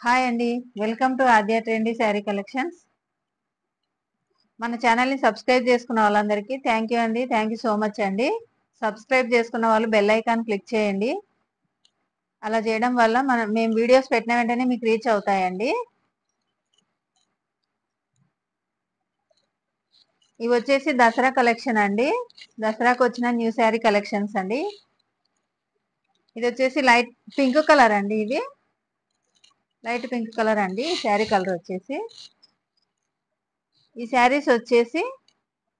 Hi అండి. Welcome to Aadya trendy sari collections. మన ఛానల్ని సబ్స్క్రైబ్ చేసుకున్న వాళ్ళందరికీ థ్యాంక్ యూ అండి. థ్యాంక్ యూ సో మచ్ అండి. సబ్స్క్రైబ్ చేసుకున్న వాళ్ళు బెల్ ఐకాన్ క్లిక్ చేయండి. అలా చేయడం వల్ల మేము వీడియోస్ పెట్టిన వెంటనే మీకు రీచ్ అవుతాయండి. ఇవి వచ్చేసి దసరా కలెక్షన్ అండి. దసరాకు వచ్చిన న్యూ శారీ కలెక్షన్స్ అండి. ఇది వచ్చేసి లైట్ పింక్ కలర్ అండి. ఇది లైట్ పింక్ కలర్ అండి. శారీ కలర్ వచ్చేసి ఈ శారీస్ వచ్చేసి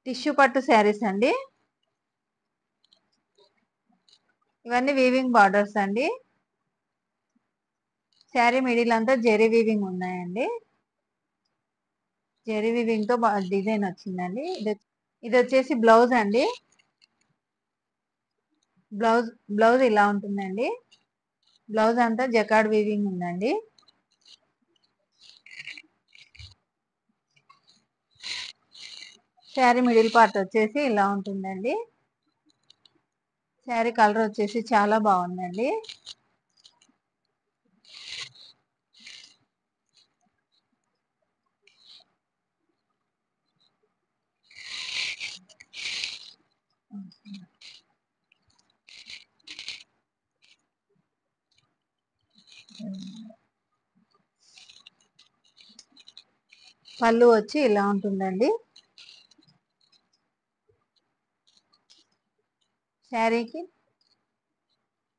టిష్యూ పట్టు శారీస్ అండి. ఇవన్నీ వీవింగ్ బార్డర్స్ అండి. శారీ మిడిల్ అంతా జెరీ వీవింగ్ ఉన్నాయండి. జెరీ వీవింగ్ తో డిజైన్ వచ్చిందండి. ఇది వచ్చేసి బ్లౌజ్ అండి. బ్లౌజ్ ఇలా ఉంటుందండి. బ్లౌజ్ అంతా జకార్డ్ వీవింగ్ ఉందండి. శారీ మిడిల్ పార్ట్ వచ్చేసి ఇలా ఉంటుందండి. శారీ కలర్ వచ్చేసి చాలా బాగుందండి. పళ్ళు వచ్చి ఇలా ఉంటుందండి. శారీకి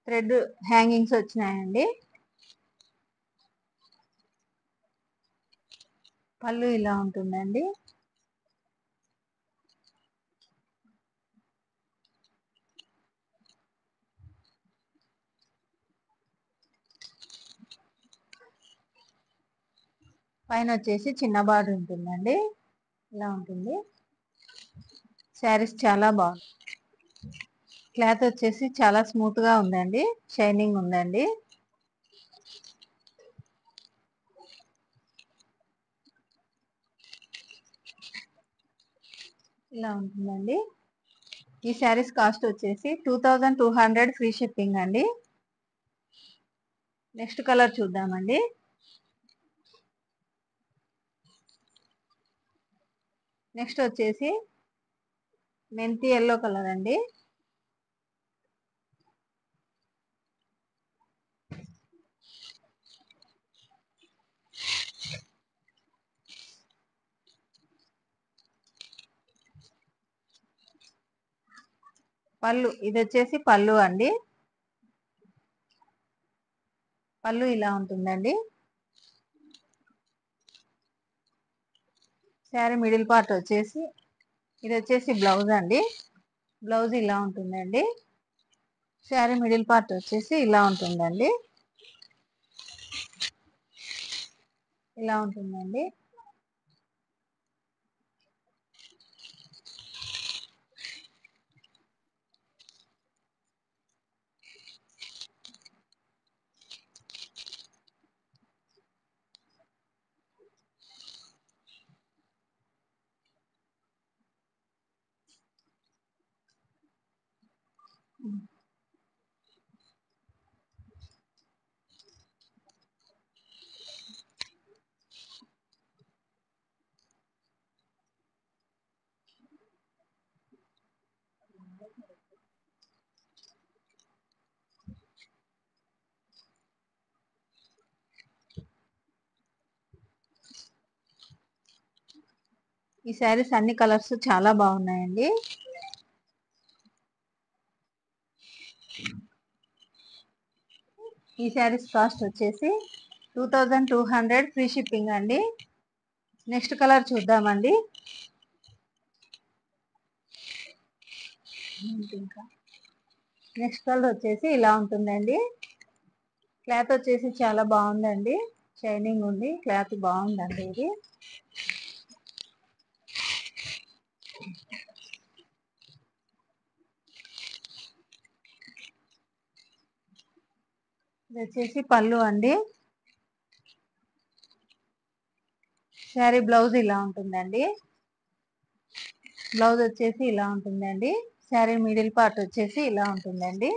థ్రెడ్ హ్యాంగింగ్స్ వచ్చినాయండి. పళ్ళు ఇలా ఉంటుందండి. పైన వచ్చేసి చిన్న బార్డర్ ఉంటుందండి. ఇలా ఉంటుంది. శారీస్ చాలా బాగుంది. క్లాత్ వచ్చేసి చాలా స్మూత్ గా ఉందండి. షైనింగ్ ఉందండి. ఇలా ఉంటుందండి. ఈ శారీస్ కాస్ట్ వచ్చేసి 2200 ఫ్రీ షిప్పింగ్ అండి. నెక్స్ట్ కలర్ చూద్దామండి. నెక్స్ట్ వచ్చేసి మెంతి ఎల్లో కలర్ అండి. పళ్ళు ఇది వచ్చేసి పళ్ళు అండి. పళ్ళు ఇలా ఉంటుందండి. శారీ మిడిల్ పార్ట్ వచ్చేసి ఇది వచ్చేసి బ్లౌజ్ అండి. బ్లౌజ్ ఇలా ఉంటుందండి. శారీ మిడిల్ పార్ట్ వచ్చేసి ఇలా ఉంటుందండి. ఇలా ఉంటుందండి. ఈ శారీస్ అన్ని కలర్స్ చాలా బాగున్నాయండి. ఈ శారీస్ కాస్ట్ వచ్చేసి 2200 ఫ్రీ షిప్పింగ్ అండి. నెక్స్ట్ కలర్ చూద్దామండి. నెక్స్ట్ కలర్ వచ్చేసి ఇలా ఉంటుందండి. క్లాత్ వచ్చేసి చాలా బాగుందండి. షైనింగ్ ఉంది. క్లాత్ బాగుందండి. ఇది వచ్చేసి పళ్ళు అండి. శారీ బ్లౌజ్ ఇలా ఉంటుందండి. బ్లౌజ్ వచ్చేసి ఇలా ఉంటుందండి. శారీ మిడిల్ పార్ట్ వచ్చేసి ఇలా ఉంటుందండి.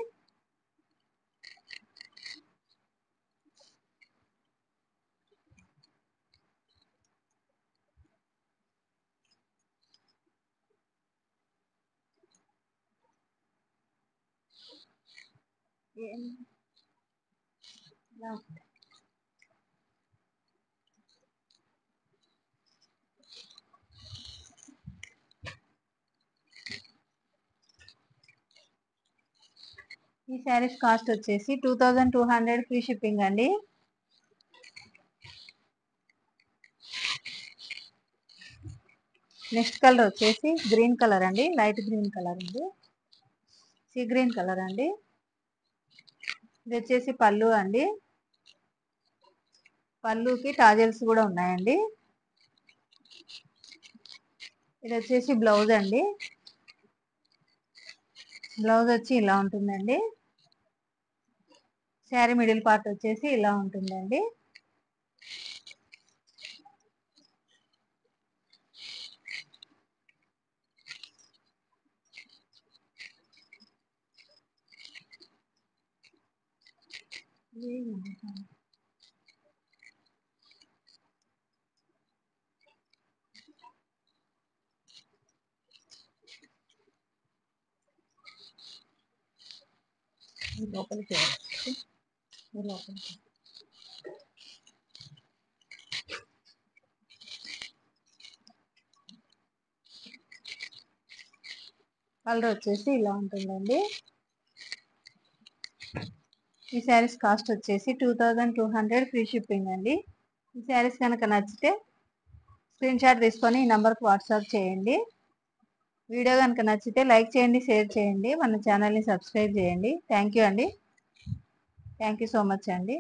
ఈ శారీస్ కాస్ట్ వచ్చేసి 2200 ఫ్రీ షిప్పింగ్ అండి. నెక్స్ట్ కలర్ వచ్చేసి గ్రీన్ కలర్ అండి, లైట్ గ్రీన్ కలర్ అండి, సీ గ్రీన్ కలర్ అండి. ఇది వచ్చేసి పళ్ళు అండి, పళ్ళుకి టాజల్స్ కూడా ఉన్నాయండి. ఇది వచ్చేసి బ్లౌజ్ అండి, బ్లౌజ్ వచ్చి ఇలా ఉంటుందండి. శారీ మిడిల్ పార్ట్ వచ్చేసి ఇలా ఉంటుందండి. లోపలికి కలర్ వచ్చేసి ఇలా ఉంటుందండి. ఈ శారీస్ కాస్ట్ వచ్చేసి 2200 ఫ్రీ షిప్పింగ్ అండి. ఈ శారీస్ కనుక నచ్చితే స్క్రీన్ షాట్ తీసుకొని ఈ నెంబర్కి వాట్సాప్ చేయండి. వీడియో కనుక నచ్చితే లైక్ చేయండి, షేర్ చేయండి, మన ఛానల్ని సబ్స్క్రైబ్ చేయండి. థ్యాంక్ యూ అండి. థ్యాంక్ యూ సో మచ్ అండి.